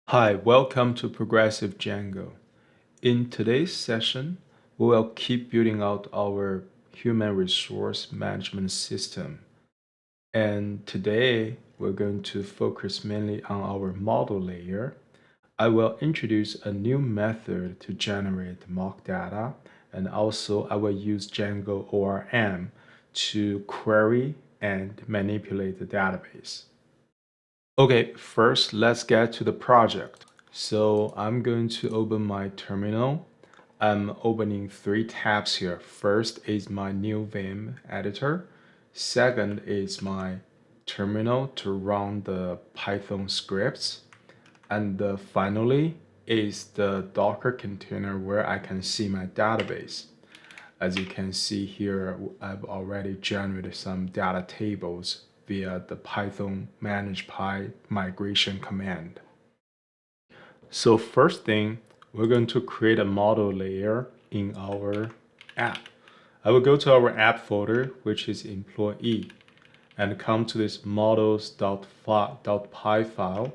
Hi, welcome to Progressive Django. In today's session, we will keep building out our human resource management system. And today, we're going to focus mainly on our model layer. I will introduce a new method to generate mock data, and also I will use Django ORM to query and manipulate the database. Okay, first let's get to the project. So I'm going to open my terminal. I'm opening three tabs here. First is my new Vim editor. Second is my terminal to run the Python scripts. And finally is the Docker container where I can see my database. As you can see here, I've already generated some data tables via the Python manage.py migration command. So first thing, we're going to create a model layer in our app. I will go to our app folder, which is employee, and come to this models.py file.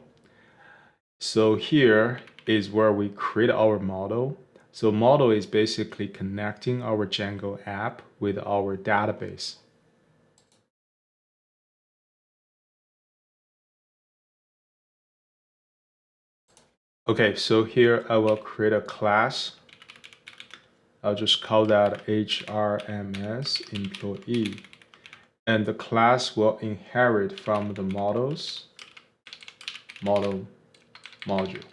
So here is where we create our model. So model is basically connecting our Django app with our database. Okay, so here I will create a class. I'll just call that HRMS employee. And the class will inherit from the model module.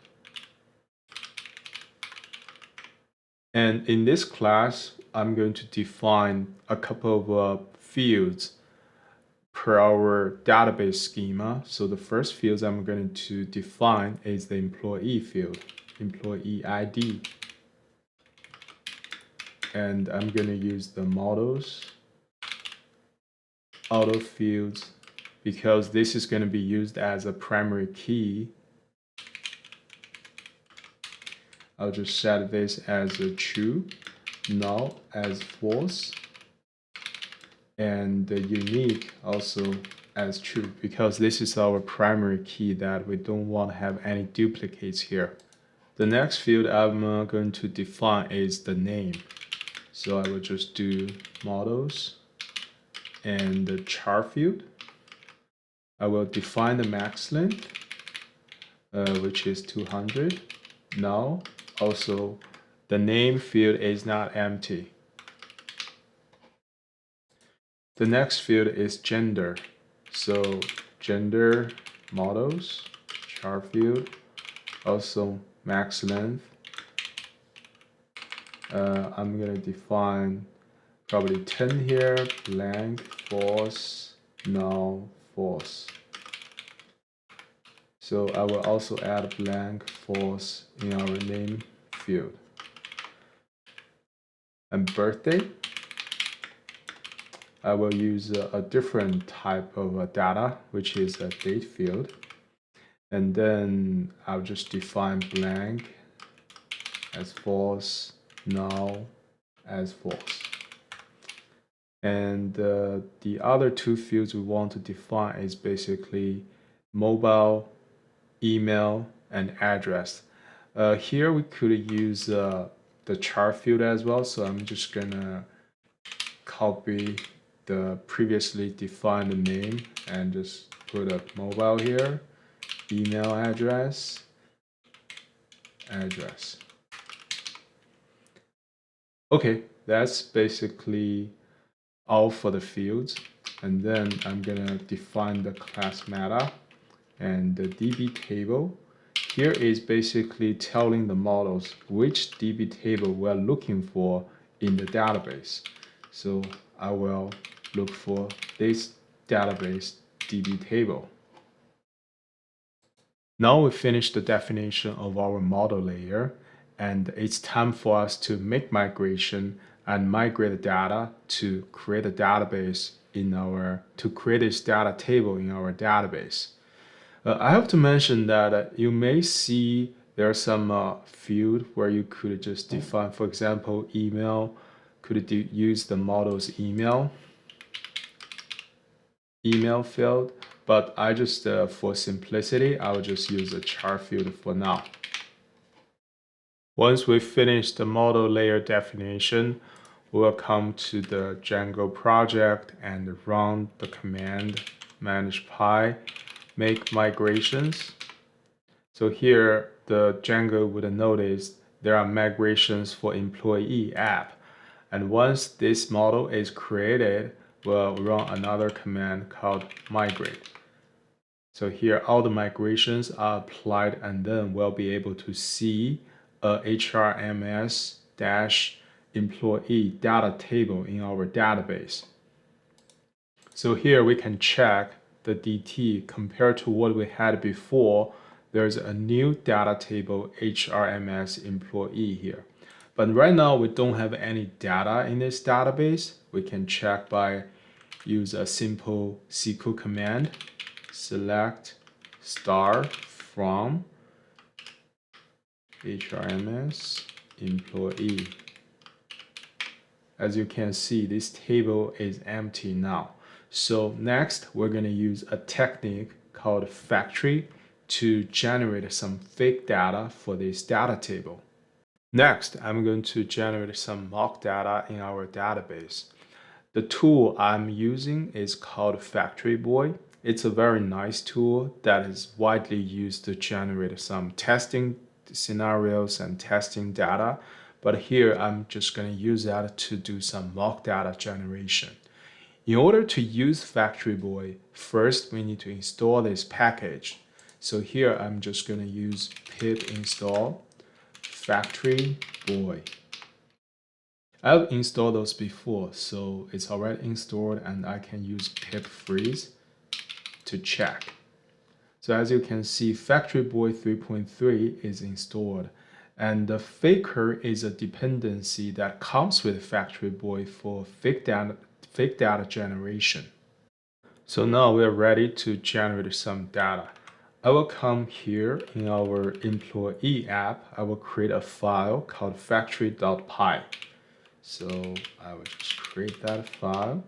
And in this class, I'm going to define a couple of fields per our database schema. So the first fields I'm going to define is the employee field, employee ID. And I'm going to use the models auto fields because this is going to be used as a primary key. I'll just set this as a true, null as false, and the unique also as true because this is our primary key that we don't want to have any duplicates here. The next field I'm going to define is the name. So I will just do models and the char field. I will define the max length, which is 200. Now, also, the name field is not empty. The next field is gender. So gender models, char field, also max length. I'm gonna define probably 10 here, blank, false, null, false. So I will also add blank, false in our name field. And birthday, I will use a different type of data, which is a date field. And then I'll just define blank as false, null as false. And the other two fields we want to define is basically mobile, email, and address. Here we could use the char field as well. So I'm just gonna copy the previously defined name and just put a mobile here, email address. Okay, that's basically all for the fields. And then I'm gonna define the class meta and the DB table. Here is basically telling the models which DB table we're looking for in the database. So I will look for this database DB table. Now we finished the definition of our model layer, and it's time for us to make migration and migrate the data to create a database to create this data table in our database. I have to mention that you may see there are some field where you could just define, for example, email. Could use the model's email field, but I just, for simplicity, I will just use a char field for now. Once we finish the model layer definition, we'll come to the Django project and run the command manage pi, make migrations. So here, the Django would notice there are migrations for employee app. And once this model is created, we'll run another command called migrate. So here, all the migrations are applied, and then we'll be able to see a HRMS-employee data table in our database. So here we can check the DT compared to what we had before. There's a new data table HRMS employee here. But right now we don't have any data in this database. We can check by use a simple SQL command, select star from HRMS employee. As you can see, this table is empty now. So next, we're going to use a technique called factory to generate some fake data for this data table. Next, I'm going to generate some mock data in our database. The tool I'm using is called Factory Boy. It's a very nice tool that is widely used to generate some testing scenarios and testing data. But here I'm just going to use that to do some mock data generation. In order to use Factory Boy, first we need to install this package. So here I'm just going to use pip install Factory Boy. I've installed those before, so it's already installed, and I can use pip freeze to check. So as you can see, Factory Boy 3.3 is installed, and the faker is a dependency that comes with Factory Boy for fake data generation. So now we're ready to generate some data. I will come here in our employee app. I will create a file called factory.py. So I will just create that file.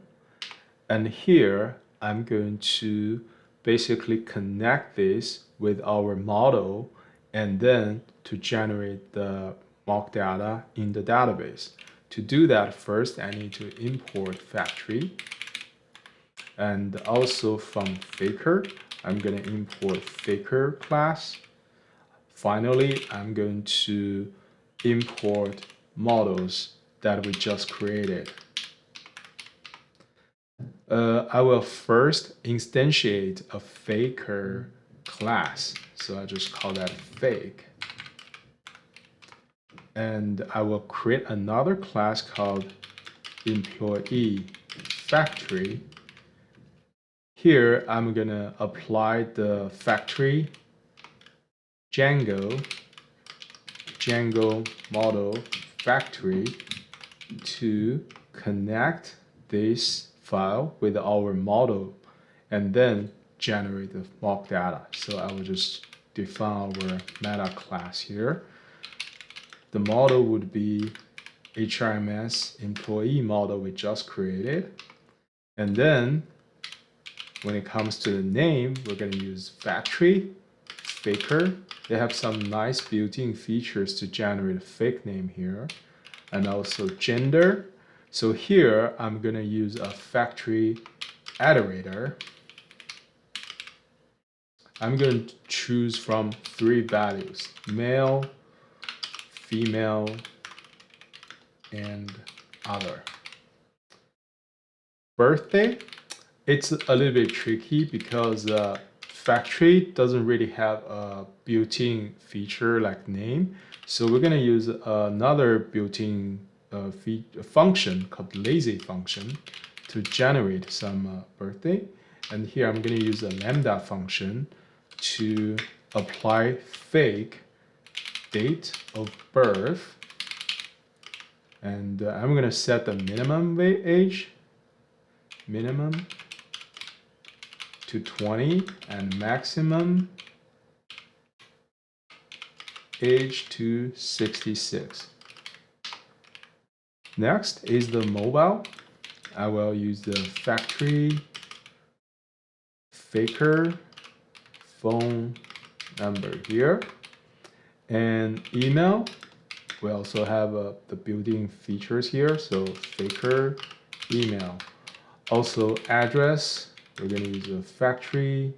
And here I'm going to basically connect this with our model and then to generate the mock data in the database. To do that, first I need to import factory. And also from faker, I'm going to import faker class. Finally, I'm going to import models that we just created. I will first instantiate a faker class. So I just call that fake. And I will create another class called employee factory. Here, I'm going to apply the factory Django model factory to connect this file with our model and then generate the mock data. So I will just define our meta class here. The model would be HRMS employee model we just created. And then when it comes to the name, we're going to use factory, faker. They have some nice built-in features to generate a fake name here. And also gender. So here I'm going to use a factory iterator. I'm going to choose from 3 values: male, female, and other. Birthday, it's a little bit tricky because factory doesn't really have a built-in feature like name. So we're going to use another built-in function called lazy function to generate some birthday. And here I'm going to use a lambda function to apply fake date of birth. And I'm going to set the minimum age, minimum to 20, and maximum age to 66. Next is the mobile. I will use the factory faker phone number here, and email. We also have the built-in features here, so faker email. Also address, we're going to use a factory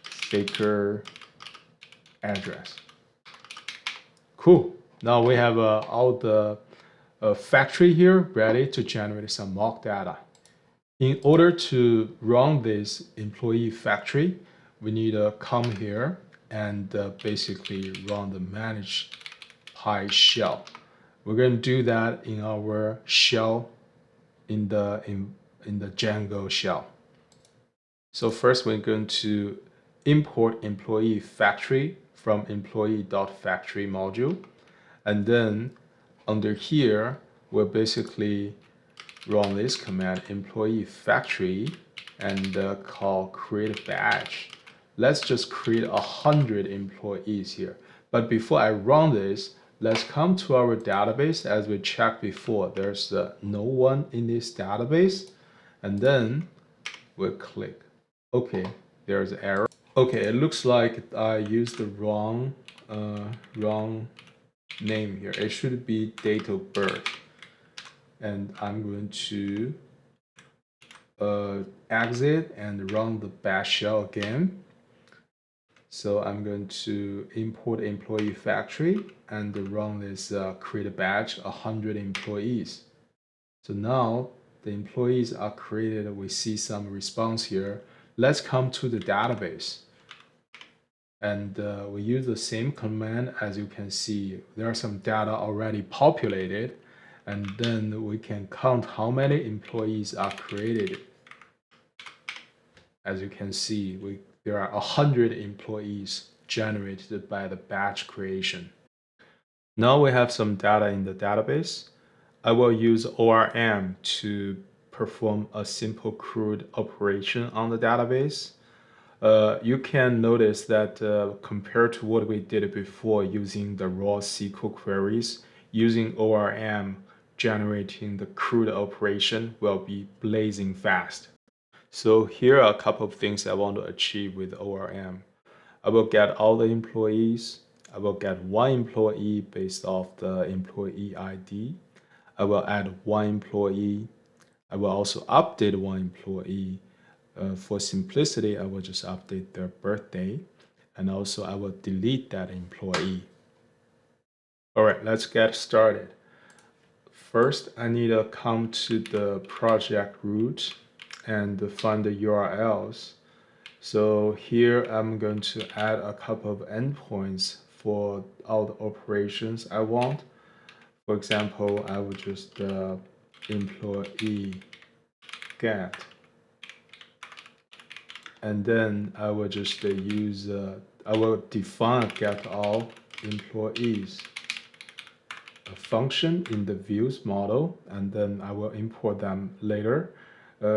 faker address. Cool. Now we have all the factory here ready to generate some mock data. In order to run this employee factory, we need to come here and basically run the manage Py shell. We're going to do that in our shell in the Django shell. So first we're going to import employee factory from employee.factory module, and then under here we'll basically run this command employee factory and call create batch. Let's just create 100 employees here. But before I run this, let's come to our database. As we checked before, there's no one in this database, and then we'll click OK. There's an error. Okay, it looks like I used the wrong name here. It should be date of birth, and I'm going to exit and run the bash shell again. So I'm going to import employee factory and run this create batch 100 employees. So now the employees are created. We see some response here. Let's come to the database. And we use the same command. As you can see, there are some data already populated. And then we can count how many employees are created. As you can see, there are 100 employees generated by the batch creation. Now we have some data in the database. I will use ORM to perform a simple CRUD operation on the database. You can notice that compared to what we did before using the raw SQL queries, using ORM generating the CRUD operation will be blazing fast. So here are a couple of things I want to achieve with ORM. I will get all the employees. I will get one employee based off the employee ID. I will add one employee. I will also update one employee. For simplicity, I will just update their birthday. And also I will delete that employee. All right, let's get started. First, I need to come to the project root and find the URLs. So here I'm going to add a couple of endpoints for all the operations I want. For example, I would just employee get, and then I will just I will define get all employees a function in the views model, and then I will import them later.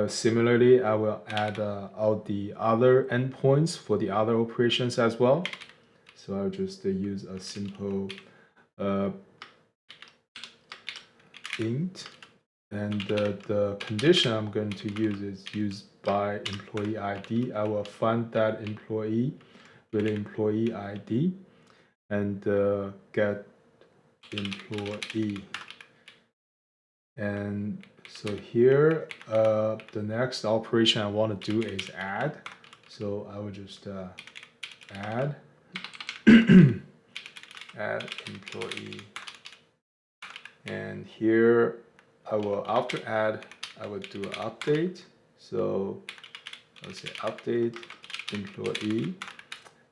Similarly, I will add all the other endpoints for the other operations as well. So I'll just use a simple int, and the condition I'm going to use is used by employee ID. I will find that employee with employee ID and get employee. And so here, the next operation I want to do is add. So I will just add add employee. And here I will, after add, I will do an update. So I'll say update employee.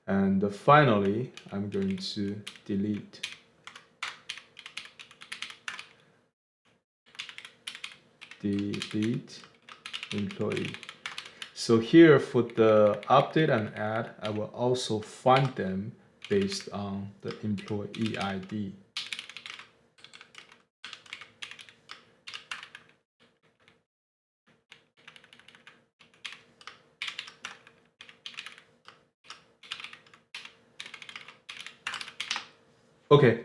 And finally, I'm going to delete. Delete employee. So here for the update and add, I will also find them based on the employee ID. Okay,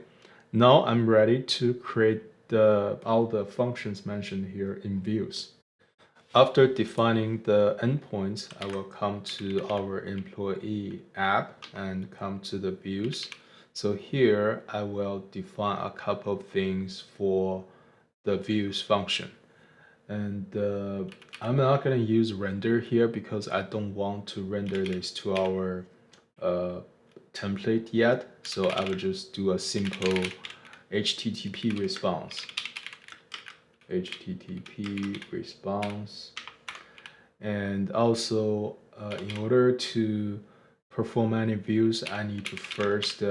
now I'm ready to create all the functions mentioned here in views. After defining the endpoints, I will come to our employee app and come to the views. So here I will define a couple of things for the views function. And I'm not going to use render here because I don't want to render this to our uh, template yet. So I will just do a simple HTTP response. HTTP response. And also, in order to perform any views, I need to first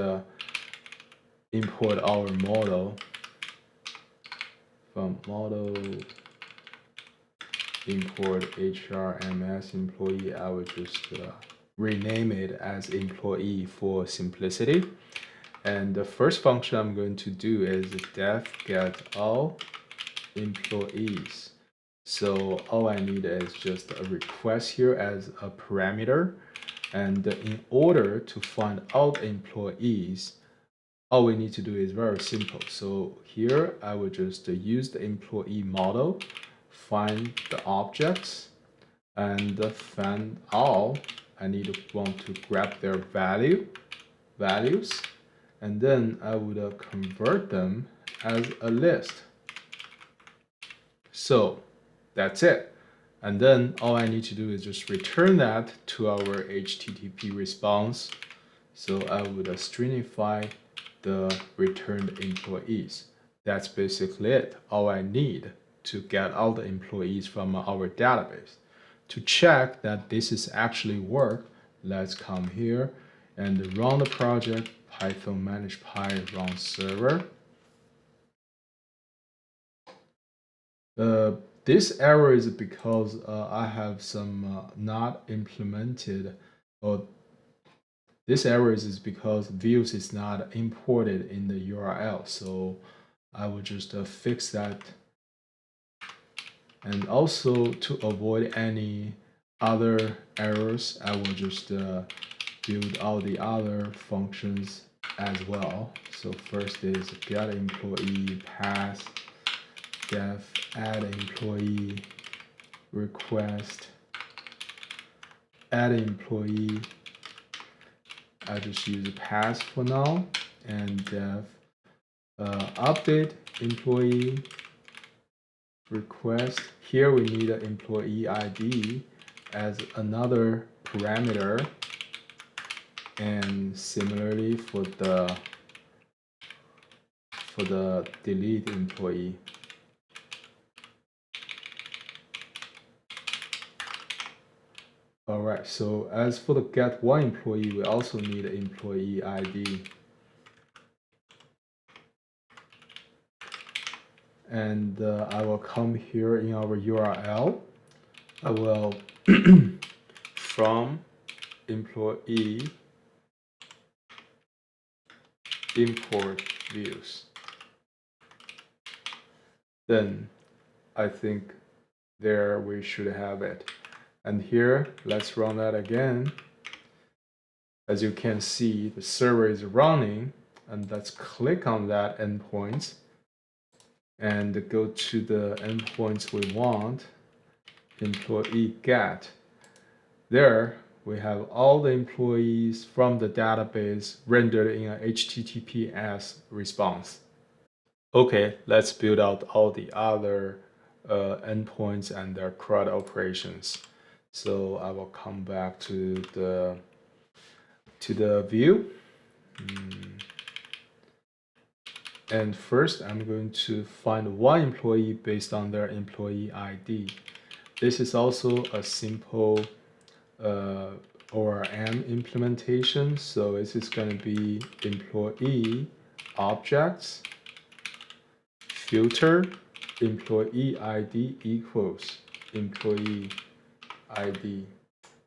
import our model. From model, import HRMS employee. I will just rename it as employee for simplicity. And the first function I'm going to do is def get all employees. So all I need is just a request here as a parameter. And in order to find out employees, all we need to do is very simple. So here I will just use the employee model, find the objects, and find all. I want to grab their values, and then I would convert them as a list. So that's it. And then all I need to do is just return that to our HTTP response. So I would stringify the returned employees. That's basically it. All I need to get all the employees from our database. To check that this is actually work, let's come here and run the project, Python manage py run server. This error is because I have some not implemented, or this error is because views is not imported in the URL. So I will just fix that. And also to avoid any other errors, I will just build all the other functions as well. So first is get employee pass def add employee request add employee. I just use pass for now, and def update employee request. Here we need an employee ID as another parameter, and similarly for the delete employee. All right, so as for the get one employee, we also need an employee ID. And I will come here in our URL. I will from employee import views. Then I think there we should have it. And here, let's run that again. As you can see, the server is running, and let's click on that endpoint and go to the endpoints we want, employee get. There, we have all the employees from the database rendered in a HTTPS response. Okay, let's build out all the other endpoints and their CRUD operations. So I will come back to the view. And first, I'm going to find one employee based on their employee ID. This is also a simple ORM implementation. So this is going to be employee objects filter employee ID equals employee ID.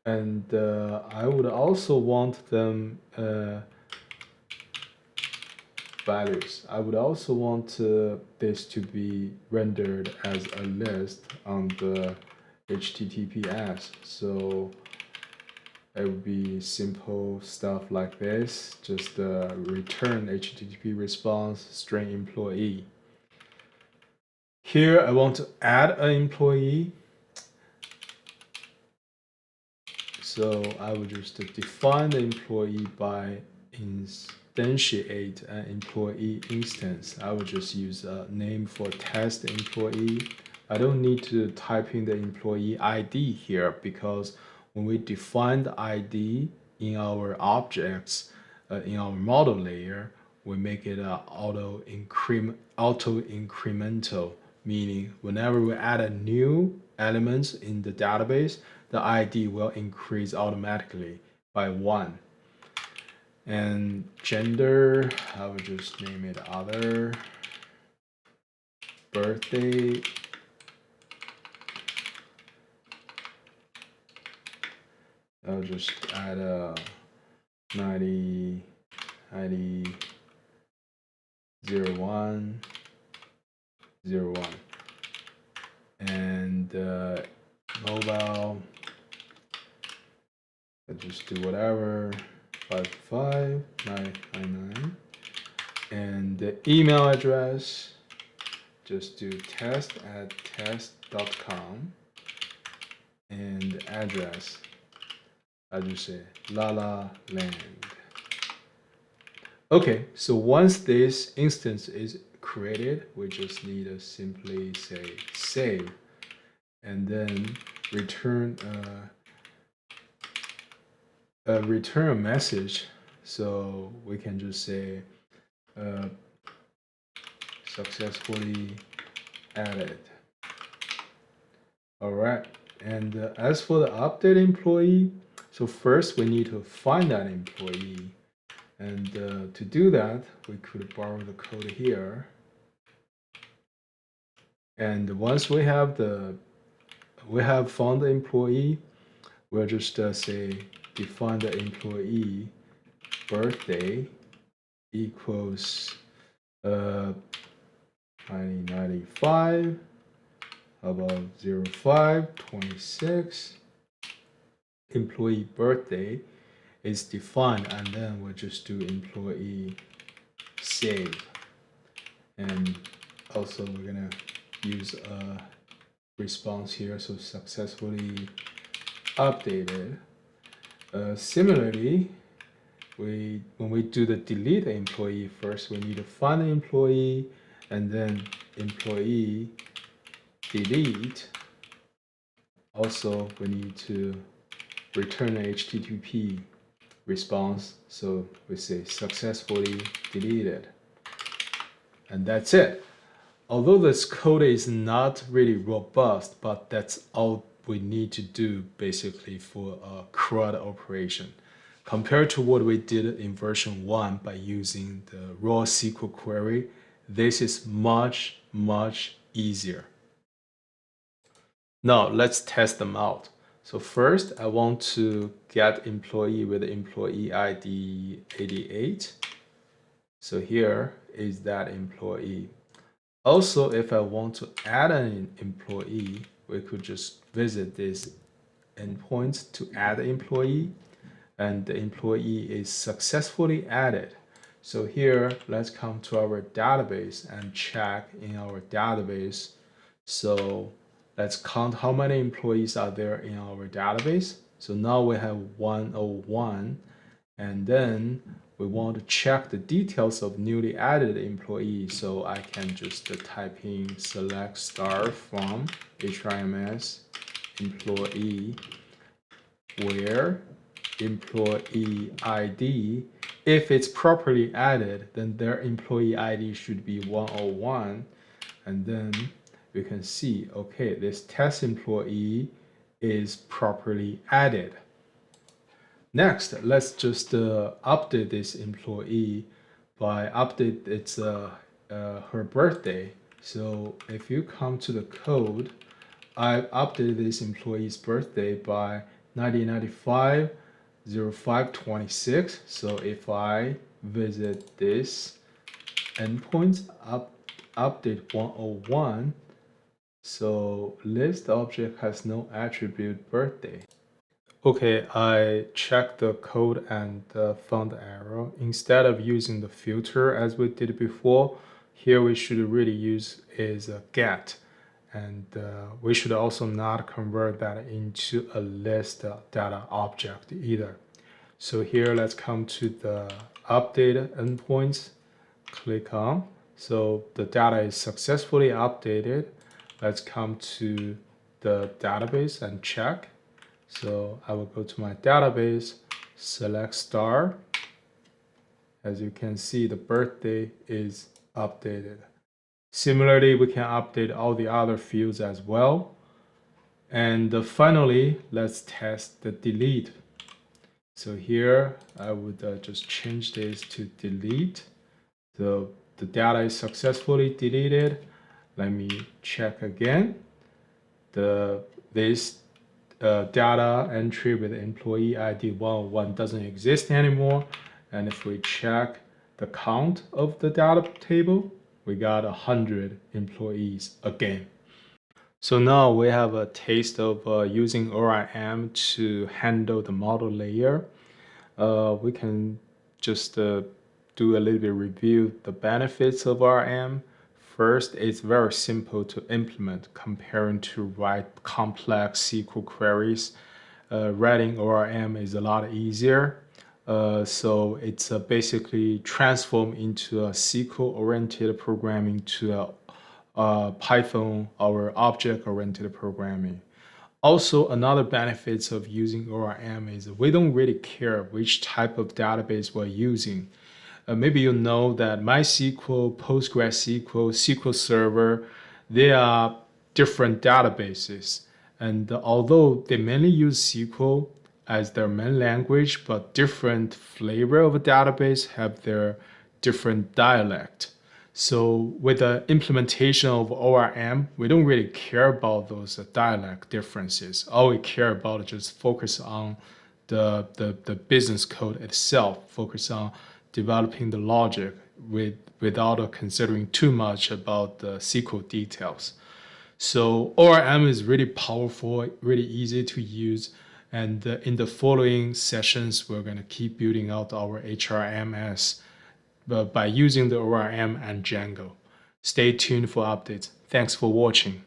And I would also want them values. I would also want this to be rendered as a list on the HTTPS. So it would be simple stuff like this, just return HTTP response string employee. Here I want to add an employee. So I would just define the employee by instantiate an employee instance. I would just use a name for test employee. I don't need to type in the employee ID here because when we define the ID in our objects, in our model layer, we make it auto incremental, meaning whenever we add a new element in the database, the ID will increase automatically by 1. And gender, I would just name it other. Birthday, I'll just add a 90 01 01. And mobile, I'll just do whatever, 55999. And the email address, just do test@test.com. And address, I'll just say La La Land. Okay, so once this instance is created, we just need to simply say save and then return a message. So we can just say successfully added. All right, and as for the update employee, so first we need to find that employee. And to do that, we could borrow the code here. And once we have found the employee, we'll just say define the employee birthday equals 1995, about 05/26. Employee birthday is defined, and then we'll just do employee save. And also we're gonna use a response here, so successfully updated. Similarly, when we do the delete employee, first we need to find the employee and then employee delete. Also, we need to return a HTTP response, so we say successfully deleted, and that's it. Although this code is not really robust, but that's all we need to do basically for a CRUD operation. Compared to what we did in version 1 by using the raw SQL query, this is much easier. Now let's test them out. So first, I want to get employee with employee ID 88. So here is that employee. Also, if I want to add an employee, we could just visit this endpoint to add an employee, and the employee is successfully added. So here, let's come to our database and check in our database. So let's count how many employees are there in our database. So now we have 101, and then we want to check the details of newly added employees. So I can just type in select star from HRMS employee where employee ID. If it's properly added, then their employee ID should be 101. And then we can see, okay, this test employee is properly added. Next, let's just update this employee by update its her birthday. So if you come to the code, I've updated this employee's birthday by 1995 05/26. So if I visit this endpoint update 101, so list object has no attribute birthday. Okay, I checked the code and found the error. Instead of using the filter as we did before, here we should really use is a get. And we should also not convert that into a list data object either. So here, let's come to the update endpoints. Click on. So the data is successfully updated. Let's come to the database and check. So I will go to my database, select star. As you can see, the birthday is updated. Similarly, we can update all the other fields as well. And finally, let's test the delete. So here, I would just change this to delete. So the data is successfully deleted. Let me check again. This data entry with employee ID 101 doesn't exist anymore. And if we check the count of the data table, we got 100 employees again. So now we have a taste of using ORM to handle the model layer. We can just do a little bit review the benefits of ORM. First, it's very simple to implement comparing to write complex SQL queries. Writing ORM is a lot easier. So it's basically transformed into a SQL-oriented programming to Python or object-oriented programming. Also, another benefits of using ORM is we don't really care which type of database we're using. Maybe you know that MySQL, PostgreSQL, SQL Server, they are different databases. And although they mainly use SQL as their main language, but different flavor of a database have their different dialect. So with the implementation of ORM, we don't really care about those dialect differences. All we care about is just focus on the business code itself, focus on developing the logic without considering too much about the SQL details. So ORM is really powerful, really easy to use. And in the following sessions, we're going to keep building out our HRMS by using the ORM and Django. Stay tuned for updates. Thanks for watching.